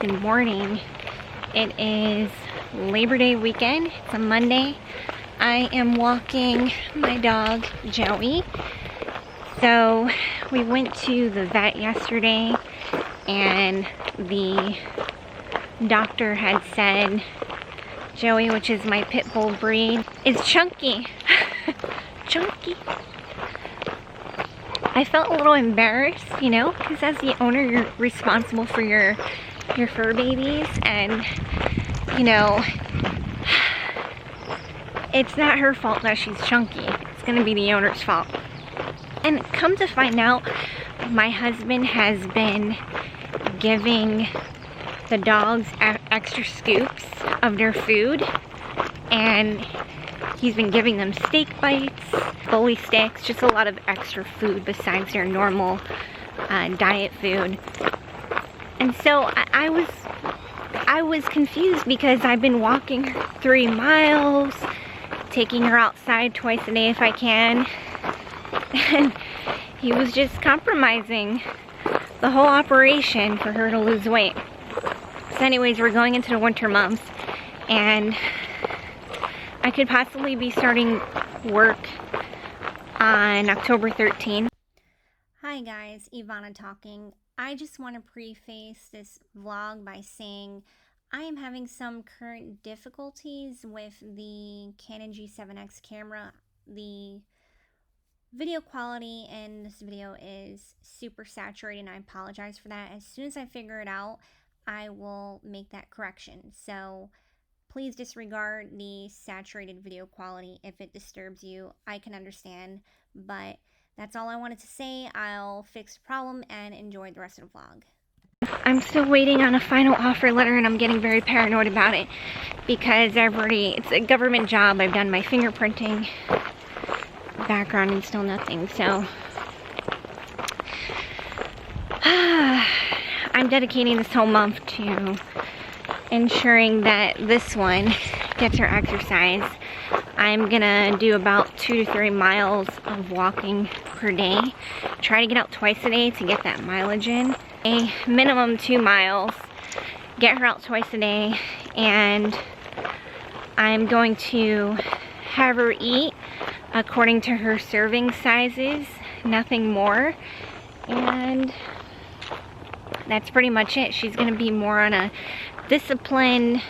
good morning. It is Labor Day weekend. It's a Monday. I am walking my dog, Joey. So we went to the vet yesterday and the doctor had said Joey, which is my pit bull breed, is chunky. Chunky. I felt a little embarrassed, you know, because as the owner, you're responsible for your fur babies, and you know, it's not her fault that she's chunky. It's gonna be the owner's fault. And come to find out, my husband has been giving the dogs extra scoops of their food, and he's been giving them steak bites, bully sticks, just a lot of extra food besides their normal diet food. And so I was confused because I've been walking her 3 miles, taking her outside twice a day if I can, and he was just compromising the whole operation for her to lose weight. So anyways, we're going into the winter months, and I could possibly be starting work on October 13th. Hi guys, Ivana talking. I just want to preface this vlog by saying I am having some current difficulties with the Canon G7X camera. The video quality in this video is super saturated, and I apologize for that. As soon as I figure it out, I will make that correction. So please disregard the saturated video quality. If it disturbs you, I can understand, but that's all I wanted to say. I'll fix the problem and enjoy the rest of the vlog. I'm still waiting on a final offer letter, and I'm getting very paranoid about it because it's a government job. I've done my fingerprinting background and still nothing. So I'm dedicating this whole month to ensuring that this one gets her exercise. I'm gonna do about 2 to 3 miles of walking per day. Try to get out twice a day to get that mileage in. A minimum 2 miles, get her out twice a day, and I'm going to have her eat according to her serving sizes, nothing more, and that's pretty much it. She's gonna be more on a disciplined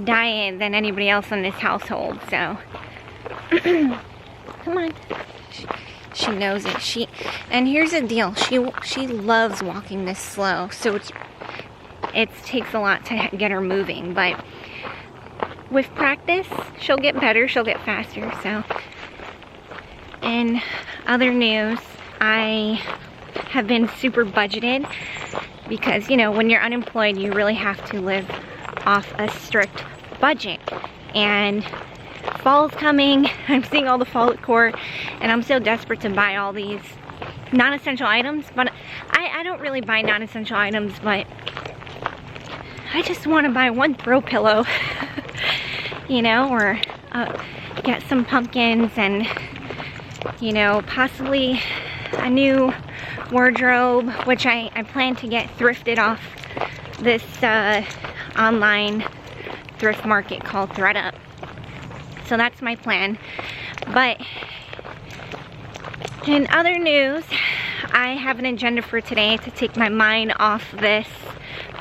diet than anybody else in this household, so come on. She knows it. And here's the deal, she loves walking this slow, so it takes a lot to get her moving, but with practice she'll get better, she'll get faster. So in other news, I have been super budgeted because, you know, when you're unemployed you really have to live off a strict budget, and fall's coming. I'm seeing all the fall decor, and I'm so desperate to buy all these non-essential items, but I don't really buy non-essential items, but I just want to buy one throw pillow, you know, or get some pumpkins, and, you know, possibly a new wardrobe, which I plan to get thrifted off this online thrift market called ThredUp. So that's my plan. But in other news, I have an agenda for today to take my mind off this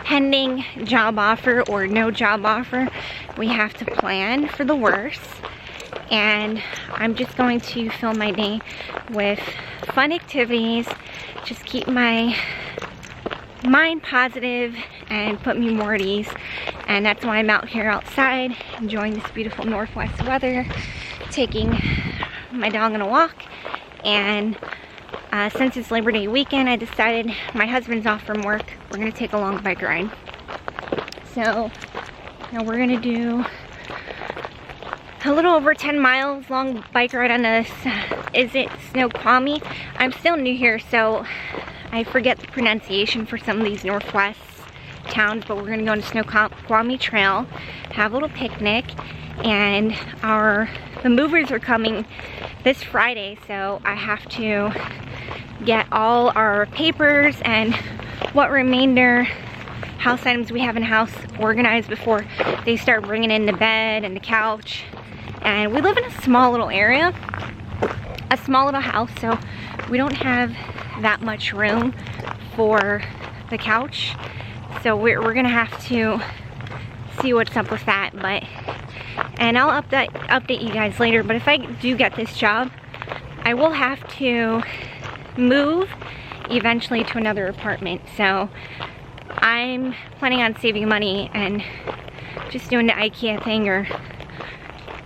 pending job offer or no job offer. We have to plan for the worst, and I'm just going to fill my day with fun activities, just keep my mind positive and put me more at ease. And that's why I'm out here outside enjoying this beautiful northwest weather, taking my dog on a walk. And since it's Labor Day weekend, I decided, my husband's off from work, we're gonna take a long bike ride. So now we're gonna do a little over 10 miles long bike ride on this, is it Snoqualmie? I'm still new here, so I forget the pronunciation for some of these northwest towns, but we're gonna go to Snoqualmie Trail, have a little picnic, and the movers are coming this Friday, so I have to get all our papers and what remainder house items we have in the house organized before they start bringing in the bed and the couch. And we live in a small little area, a small little house, so we don't have that much room for the couch. So we're gonna have to see what's up with that. And I'll update you guys later. But if I do get this job, I will have to move eventually to another apartment. So I'm planning on saving money and just doing the IKEA thing, or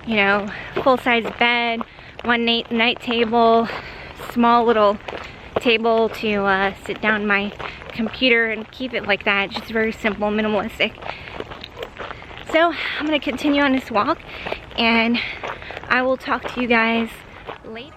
you know, full-size bed, one night table, small little table to sit down my computer and keep it like that, just very simple, minimalistic. So I'm gonna continue on this walk and I will talk to you guys later.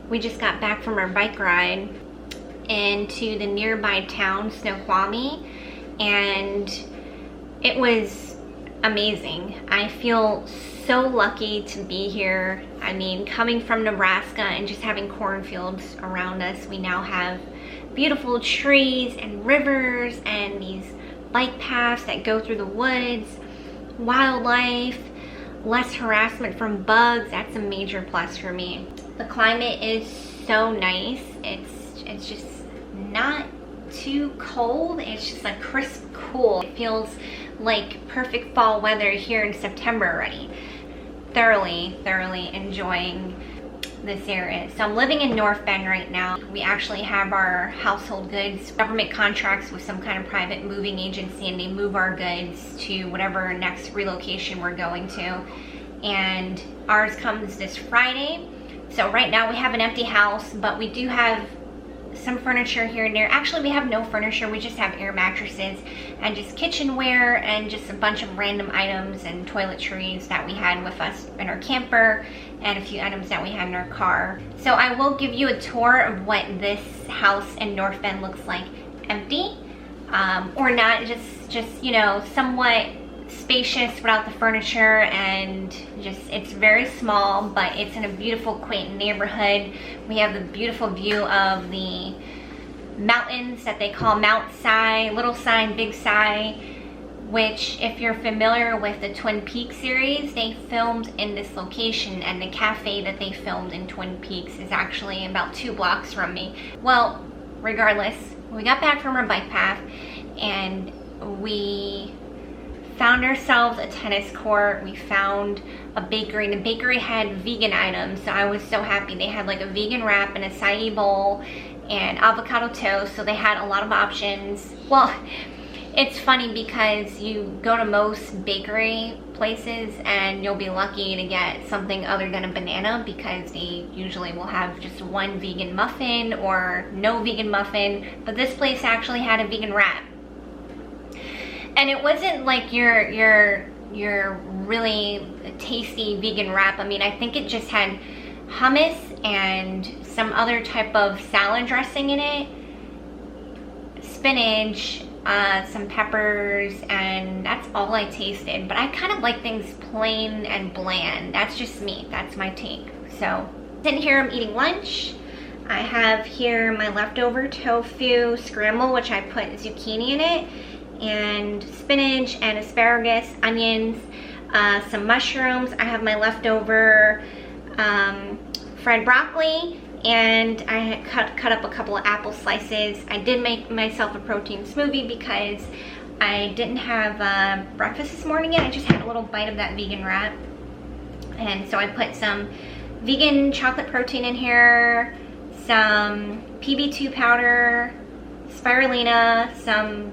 We just got back from our bike ride into the nearby town, Snoqualmie, and it was amazing. I feel so lucky to be here. I mean, coming from Nebraska and just having cornfields around us, we now have beautiful trees and rivers and these bike paths that go through the woods, wildlife, less harassment from bugs. That's a major plus for me. The climate is so nice. It's just not too cold. It's just like crisp cool. It feels like perfect fall weather here in September already. Thoroughly enjoying this area. So I'm living in North Bend right now. We actually have our household goods government contracts with some kind of private moving agency, and they move our goods to whatever next relocation we're going to. And ours comes this Friday. So right now we have an empty house, but we do have some furniture here and there. Actually, we have no furniture. We just have air mattresses and just kitchenware and just a bunch of random items and toiletries that we had with us in our camper, and a few items that we had in our car. So I will give you a tour of what this house in North Bend looks like empty, or not, just you know, somewhat spacious without the furniture, and just it's very small, but it's in a beautiful, quaint neighborhood. We have the beautiful view of the mountains that they call Mount Si, Little Si and Big Si, which, if you're familiar with the Twin Peaks series, they filmed in this location, and the cafe that they filmed in Twin Peaks is actually about 2 blocks from me. Well, regardless, we got back from our bike path and we found ourselves a tennis court. We found a bakery, and the bakery had vegan items, so I was so happy. They had like a vegan wrap and acai bowl and avocado toast, so they had a lot of options. Well, it's funny because you go to most bakery places and you'll be lucky to get something other than a banana, because they usually will have just one vegan muffin or no vegan muffin, but this place actually had a vegan wrap. And it wasn't like your really tasty vegan wrap. I mean, I think it just had hummus and some other type of salad dressing in it, spinach, some peppers, and that's all I tasted. But I kind of like things plain and bland. That's just me. That's my take. So, sitting here, I'm eating lunch. I have here my leftover tofu scramble, which I put zucchini in it, and spinach and asparagus, onions, some mushrooms. I have my leftover fried broccoli, and I had cut up a couple of apple slices. I did make myself a protein smoothie because I didn't have breakfast this morning yet. I just had a little bite of that vegan wrap. And so I put some vegan chocolate protein in here, some PB2 powder, spirulina, some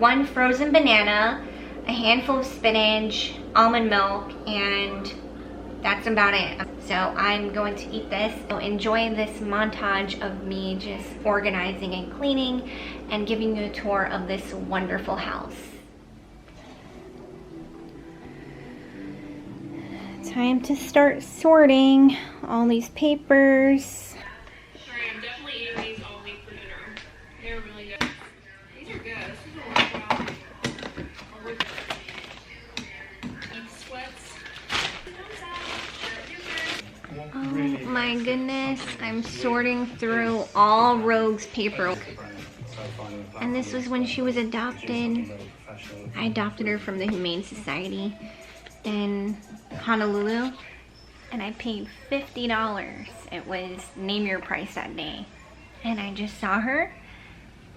one frozen banana, a handful of spinach, almond milk, and that's about it. So I'm going to eat this. So enjoy this montage of me just organizing and cleaning and giving you a tour of this wonderful house. Time to start sorting all these papers. Sorry, I'm definitely eating these all week for dinner. They're really good. These are good. This is a worthwhile thing. Eat sweats. Oh my goodness, I'm sorting through all Rogue's paper. And this was when she was adopted. I adopted her from the Humane Society in Honolulu, and I paid $50. It was name your price that day. And I just saw her,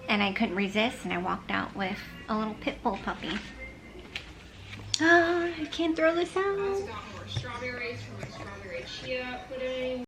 and I couldn't resist, and I walked out with a little pit bull puppy. Oh, I can't throw this out. I also got more strawberries for my strawberry chia pudding.